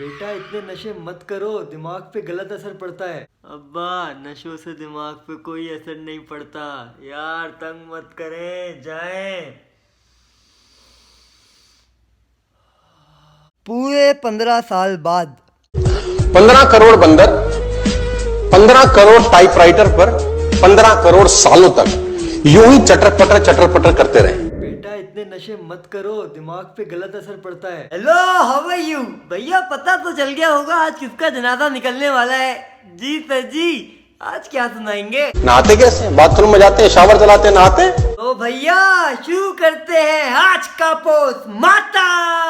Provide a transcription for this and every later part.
बेटा इतने नशे मत करो, दिमाग पे गलत असर पड़ता है। अब्बा नशों से दिमाग पे कोई असर नहीं पड़ता यार, तंग मत करें, जाएं। पूरे 15 साल बाद 15 करोड़ बंदर 15 करोड़ टाइपराइटर पर 15 करोड़ सालों तक यूं ही चटर पटर करते रहे। बेटा इतने नशे मत करो, दिमाग पे गलत असर पड़ता है। Hello, how are you? भैया पता तो चल गया होगा आज किसका जनाजा निकलने वाला है। जी सर जी, आज क्या सुनाएंगे? नहाते कैसे? बाथरूम में जाते हैं, शावर चलाते हैं, नहाते। तो भैया शुरू करते हैं आज का पोस्ट माता।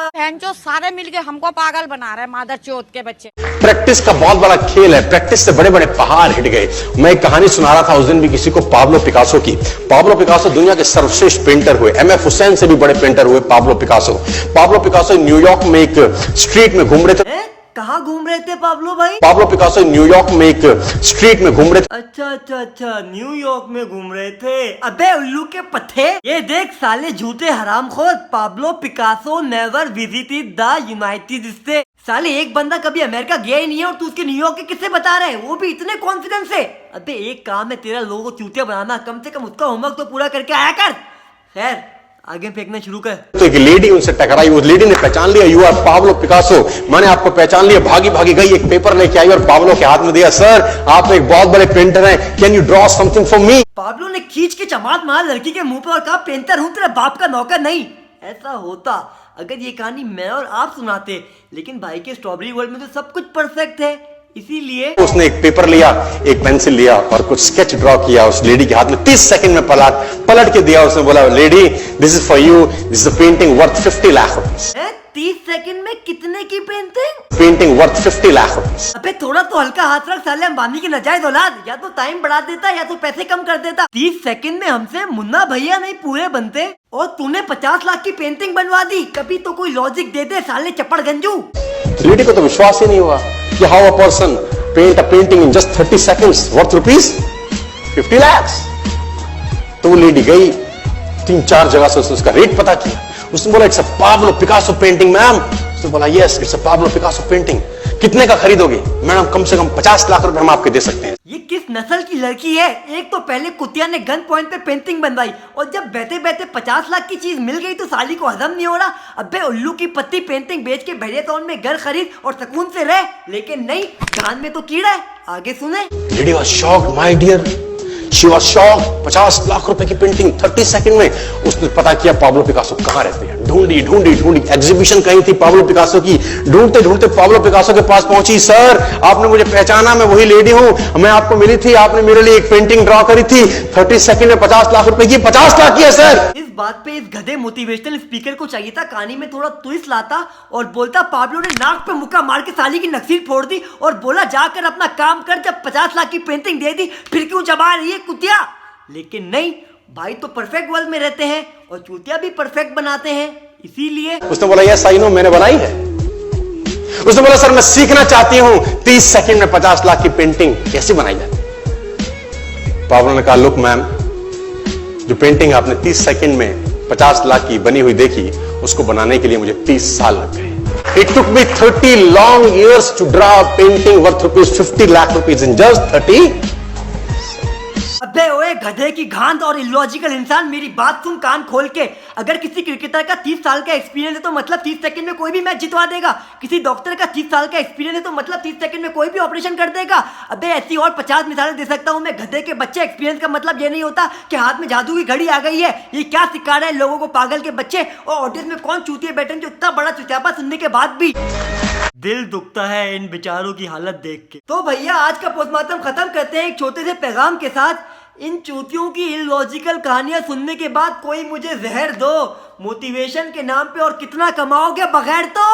बहन जो सारे मिलके हमको पागल बना रहे हैं, मादर चोत के बच्चे। प्रैक्टिस का बहुत बड़ा खेल है, प्रैक्टिस से बड़े बड़े पहाड़ हिट गए। मैं एक कहानी सुना रहा था उस दिन भी किसी को, पाब्लो पिकासो की। पाब्लो पिकासो दुनिया के सर्वश्रेष्ठ पेंटर हुए, एमएफ हुसैन से भी बड़े पेंटर हुए Pablo Picasso. Pablo Picasso New York में एक स्ट्रीट में घूम रहे थे। कहाँ घूम रहे थे पाब्लो भाई? पाब्लो पिकासो न्यूयॉर्क में एक स्ट्रीट में घूम रहे थे। अच्छा, न्यूयॉर्क में घूम रहे थे। अबे उल्लू के पत्ते, ये देख साले झूठे हरामखोर, Pablo Picasso never visited the United State. साले एक बंदा कभी अमेरिका गया ही नहीं है और तू उसके न्यूयॉर्क के किस्से बता रहे है, वो भी इतने कॉन्फिडेंस से। अबे एक काम है तेरा, लोगों को चूतिया बनाना, कम से कम उसका होमवर्क तो पूरा करके आया कर। खैर आगे फेंकना शुरू कर। तो एक लेडी उनसे टकराई, उस लेडी ने पहचान लिया, यू आर पाब्लो पिकासो, मैंने आपको पहचान लिया। भागी भागी गई, एक पेपर लेके आई और पाब्लो के हाथ में दिया। सर आप एक बहुत बड़े पेंटर हैं, can you draw something for me? Pablo ने खींच के चमाट मारा लड़की के मुंह पे और कहा, पेंटर हूँ, तेरे बाप का नौकर नहीं। ऐसा होता अगर ये कहानी मैं और आप सुनाते, लेकिन भाई के स्ट्रॉबेरी वर्ल्ड में तो सब कुछ परफेक्ट है, इसीलिए उसने एक पेपर लिया, एक पेंसिल लिया और कुछ स्केच ड्रॉ किया उस लेडी के हाथ में। 30 सेकंड में पलट के दिया। उसने बोला, lady this is for you, this is a painting worth 50 lakh rupees. 30 second में कितने की painting? Painting worth 50 lakh rupees. अबे थोड़ा तो हल्का हाथ रख साले, अंबानी की नजायज औलाद। या तो टाइम बढ़ा देता या तो पैसे कम कर देता। 30 सेकंड में हमसे मुन्ना भैया नहीं पूरे बनते और तूने 50 लाख की पेंटिंग बनवा दी। कभी तो कोई लॉजिक दे दे साले चपड़ गंजू। लेडी को तो विश्वास ही नहीं हुआ कि how a person paint a painting in just 30 seconds worth rupees 50 lakhs। तो वो लेडी गई, 3-4 जगह से उसका रेट पता किया। उसने बोला, it's a Pablo Picasso painting ma'am. उसने बोला, yes it's a Pablo Picasso painting. कितने का खरीदोगे? मैडम कम से कम 50 लाख रुपए हम आपके दे सकते हैं। ये किस नस्ल की लड़की है? एक तो पहले कुतिया ने गन पॉइंट पे पेंटिंग बनवाई और जब बैठे बैठे 50 लाख की चीज मिल गई तो साली को हजम नहीं हो रहा। अबे उल्लू की पत्ती, पेंटिंग बेच के बड़े टाउन में घर खरीद और सुकून से रह। लेकिन नहीं, कान में तो कीड़ा है। आगे सुने। Lady was shocked my dear, she was shocked. 50 lakh रुपए की पेंटिंग 30 सेकंड में। उसने पता किया पाब्लो पिकासो कहाँ रहते हैं। ढूंढी एग्जीबिशन कहीं थी पाब्लो पिकासो की। ढूंढते ढूंढते पाब्लो पिकासो के पास पहुंची। सर आपने मुझे पहचाना, मैं वही लेडी हूं, मैं आपको मिली थी, आपने मेरे लिए एक पेंटिंग ड्रॉ करी थी 30 सेकंड में 50 लाख रुपए की। 50 लाख की है सर। इस बात पे इस गधे मोटिवेशनल स्पीकर को चाहिए था कहानी में थोड़ा ट्विस्ट लाता और बोलता, पाब्लो ने नाक पे मुक्का मार के साली की नक्सीर फोड़ दी और बोला, जाकर अपना काम कर, जब 50 लाख की पेंटिंग दे दी फिर क्यों जमा रही है कुतिया। लेकिन नहीं, भाई तो परफेक्ट वर्ल्ड में रहते हैं और चूतिया भी परफेक्ट बनाते हैं, इसीलिए। उसने बोला, यस आई नो, मैंने बनाई है। उसने बोला, सर मैं सीखना चाहती हूं 30 सेकंड में 50 लाख की पेंटिंग कैसे बनाई जाती। पाब्लो ने कहा, लुक मैम, जो पेंटिंग आपने 30 सेकंड में 50 लाख की बनी हुई देखी, उसको बनाने के लिए मुझे 30 साल लग गए। It took me 30 long years to draw painting worth rupees 50 lakh rupees in just 30। अबे ओए गधे की घांद और इलॉजिकल इंसान, मेरी बात सुन कान खोल के। अगर किसी क्रिकेटर का 30 साल का एक्सपीरियंस है तो मतलब 30 सेकंड में कोई भी मैच जितवा देगा। किसी डॉक्टर का 30 साल का एक्सपीरियंस है तो मतलब 30 सेकंड में कोई भी ऑपरेशन कर देगा। अबे ऐसी और 50 मिसालें दे सकता हूं मैं। गधे के बच्चे, एक्सपीरियंस का मतलब ये नहीं होता कि हाथ में जादू की घड़ी आ गई है। ये क्या सिखा रहे हैं लोगों को पागल के बच्चे। और ऑडियंस में कौन चूतिए बैठे जो इतना बड़ा चुतियापा सुनने के बाद भी दिल दुखता है इन बेचारों की हालत देख के। तो भैया आज का पोस्टमार्टम खत्म करते हैं एक छोटे से पैगाम के साथ। इन चूतियों की इलॉजिकल कहानियां सुनने के बाद कोई मुझे जहर दो मोटिवेशन के नाम पे, और कितना कमाओगे बगैर तो।